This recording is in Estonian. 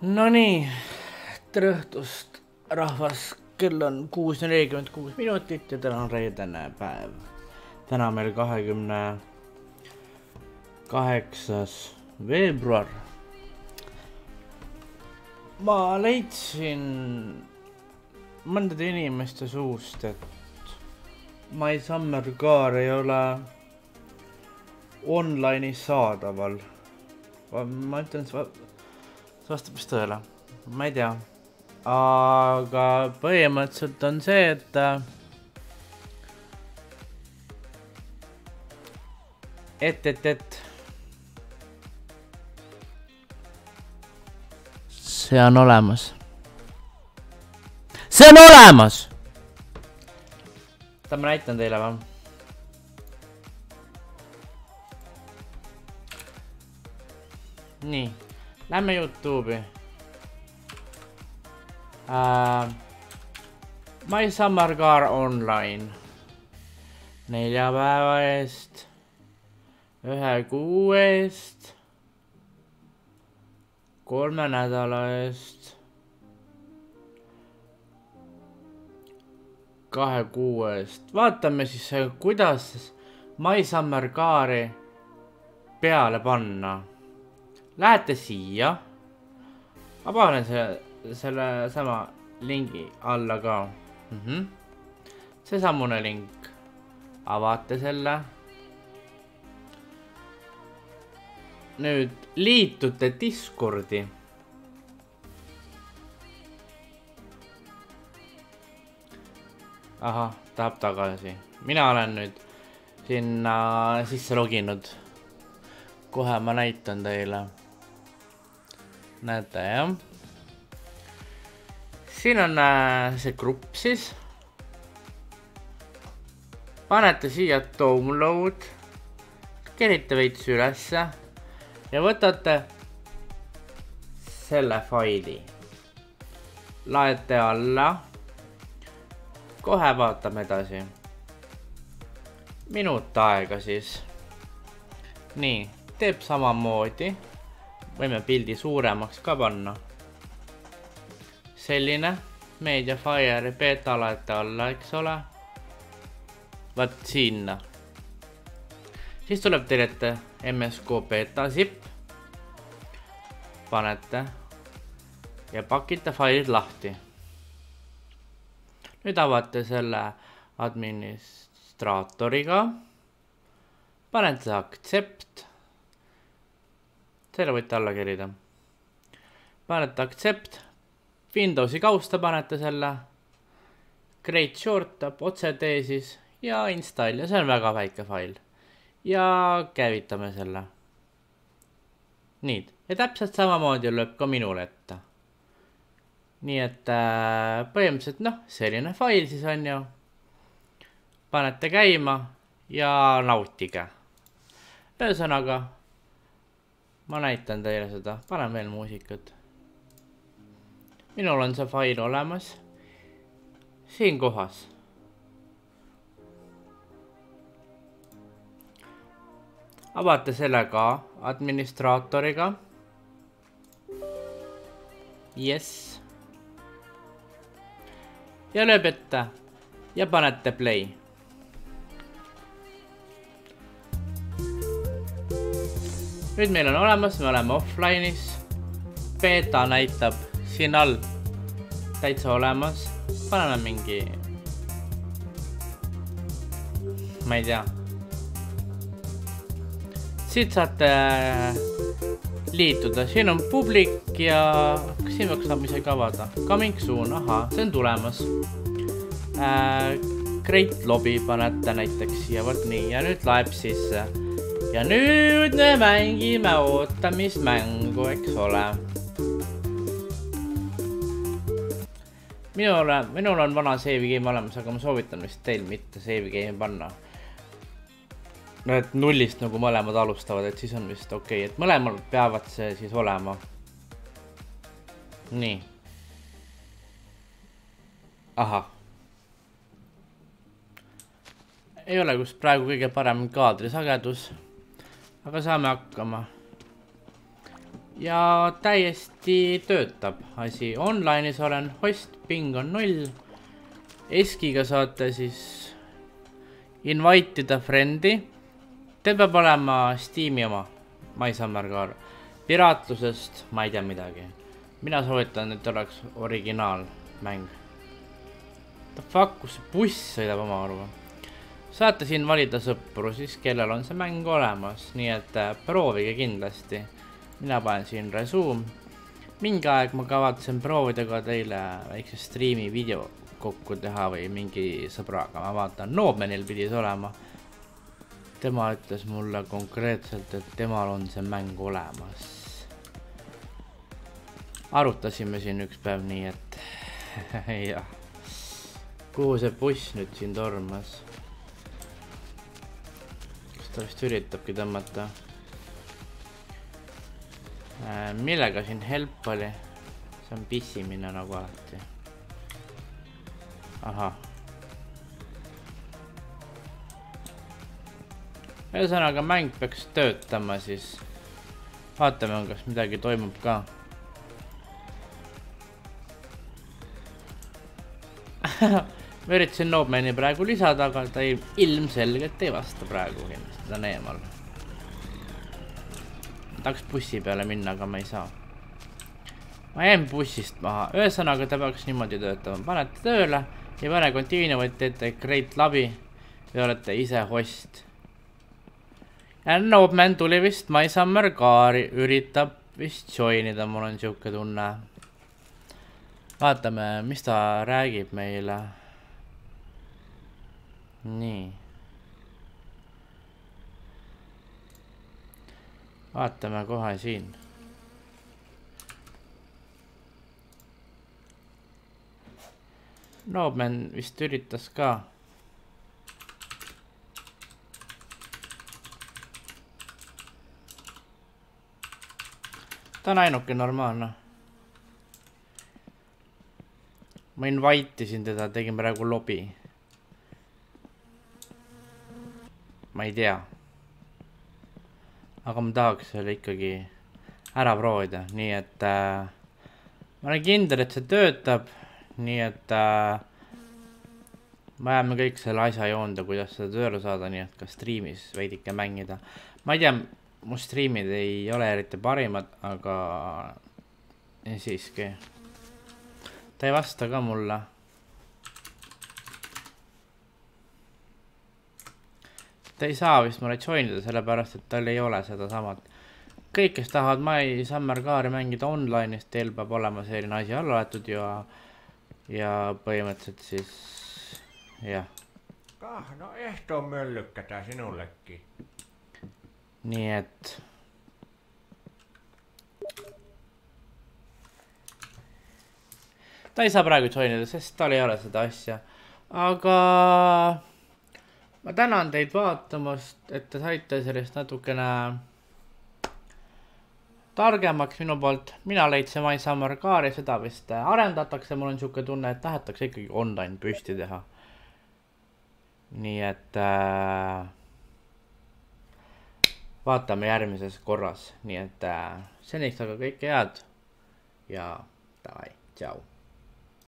No nii, tere õhtust, rahvas, kell on 6:46 ja täna on reedene päev. Täna meil 28. veebruar. Ma leidsin mõndade inimeste suust, et My Summer Car ei ole online'is saadaval. Ma ütlen, see vastab vist tõele, ma ei tea, aga põhimõtteliselt on see, et see on olemas. See on olemas! Seda ma näitan teile või? Nii. Lähme YouTube'i. My Summer Car Online. 4 päeva eest. 1 kuu eest. 3 nädala eest. 2 kuu eest. Vaatame siis, kuidas My Summer Car'i peale panna. Lähete siia. Ma panen selle sama lingi alla ka. See samune link. Avate selle. Nüüd liitute Discordi. Ahah, tahab tagasi. Mina olen nüüd sinna sisse loginud. Kohe ma näitan teile. Näete, jah. Siin on see grupp siis. Panete siia download. Kerite veits ülesse. Ja võtate selle faili. Laete alla. Kohe vaatame edasi. Minut aega siis. Nii, teeb samamoodi. Võime pildi suuremaks ka panna. Selline Mediafire beta laete alla, eks ole. Vaat sinna. Siis tuleb teile ette MSK beta zip. Panete ja pakite failid lahti. Nüüd avate selle administraatoriga. Panete accept. Selle võite alla kerida. Panete accept. Windowsi kausta panete selle. Create shorttab, otse tee siis. Ja install. Ja see on väga väike fail. Ja käivitame selle. Nii. Ja täpselt samamoodi lööb ka minule ette. Nii et põhimõtteliselt selline fail siis on ju. Panete käima ja nautige. Ühesõnaga. Ma näitan teile seda. Panen veel muusikat. Minul on see fail olemas. Siin kohas. Avate selle ka administraatoriga. Yes. Ja lööb ette. Ja panete play. Nüüd meil on olemas, me oleme offline'is. Beta näitab siin all täitsa olemas. Paneme mingi, ma ei tea. Siit saate liituda. Siin on publik ja kas siin peaks saab isegi avada? Coming soon, aha, see on tulemas. Create lobby panete näiteks siia, võt nii. Ja nüüd laeb sisse. Ja nüüd me mängime ootamismängu, eks ole. Minul on vana save game olemas, aga ma soovitan vist teil mitte save game panna. Et nullist nagu mõlemad alustavad, et siis on vist okei. Et mõlemal peavad see siis olema. Nii. Ahah. Ei ole kus praegu kõige parem kaadrisagedus. Aga saame hakkama. ja täiesti töötab asi. Online'is olen host, ping on 0. Eskiga saate siis invite ida friend'i. Teil peab olema Steam'i oma, My Summer Car. Piraatlusest ma ei tea midagi. Mina soovitan, et oleks originaalmäng. The fuck, kus see buss sõidab oma arvu? Saate siin valida sõpru, siis kellel on see mäng olemas, nii et proovige kindlasti. Mina panen siin resume. Mingi aeg ma kavatsen proovida ka teile väikse streami video kokku teha või mingi sõbraga. Ma vaatan, Noobmenil pidis olema. Tema ütles mulle konkreetselt, et temal on see mäng olemas. Arutasime siin üks päev nii, et jah. Kuhu see buss nüüd siin tormas? Kas ta vist üritabki tõmmata? Millega siin help oli? See on pissimine nagu alati. Aha. Ühesõnaga mäng peaks töötama siis. Vaatame, kas midagi toimub ka. Ma üritasin Noobmeni praegu lisada, aga ta ilmselgelt ei vasta praegu kindlasti, ta on eemal. Tahaks bussi peale minna, aga ma ei saa. Ma jäin bussist maha. Ühesõnaga ta peaks niimoodi töötama. Panete tööle ja pane continue, võid teete create labi ja olete ise host. Ja Noobmen tuli vist My Summer Car'i, üritab vist joinida, mul on siuke tunne. Vaatame, mis ta räägib meile. Nii. Vaatame kohe siin. Noobmen vist üritas ka. Ta on ainuke normaalne. Ma invite'isin teda, tegin praegu lobi. Ma ei tea. Aga ma tahaks selle ikkagi ära proovida. Nii et ma olen kindel, et see töötab. Nii et ma jääme kõik selle asja joonda, kuidas seda tööle saada. Nii et ka streamis veidike mängida. Ma ei tea, mu streamid ei ole eriti parimad, aga siiski. Ta ei vasta ka mulle. Ta ei saa vist mulle joinida, sellepärast, et tal ei ole seda samat. Kõik, kes tahavad My Summer Car'i mängida online'is, teil peab olema selline asi alla võetud ja põhimõtteliselt siis, jah. No ehto möllykkätä sinullekin. Nii et ta ei saa praegu joinida, sest tal ei ole seda asja. Aga ma tänan teid vaatamast, et te saite sellest natukene targemaks minu poolt. Mina leidsin My Summer Car'i, seda vist arendatakse. Mul on siuke tunne, et tahetakse ikkagi online püsti teha. Nii et vaatame järgmises korras. Nii et seniks aga kõike head ja davai, tšau.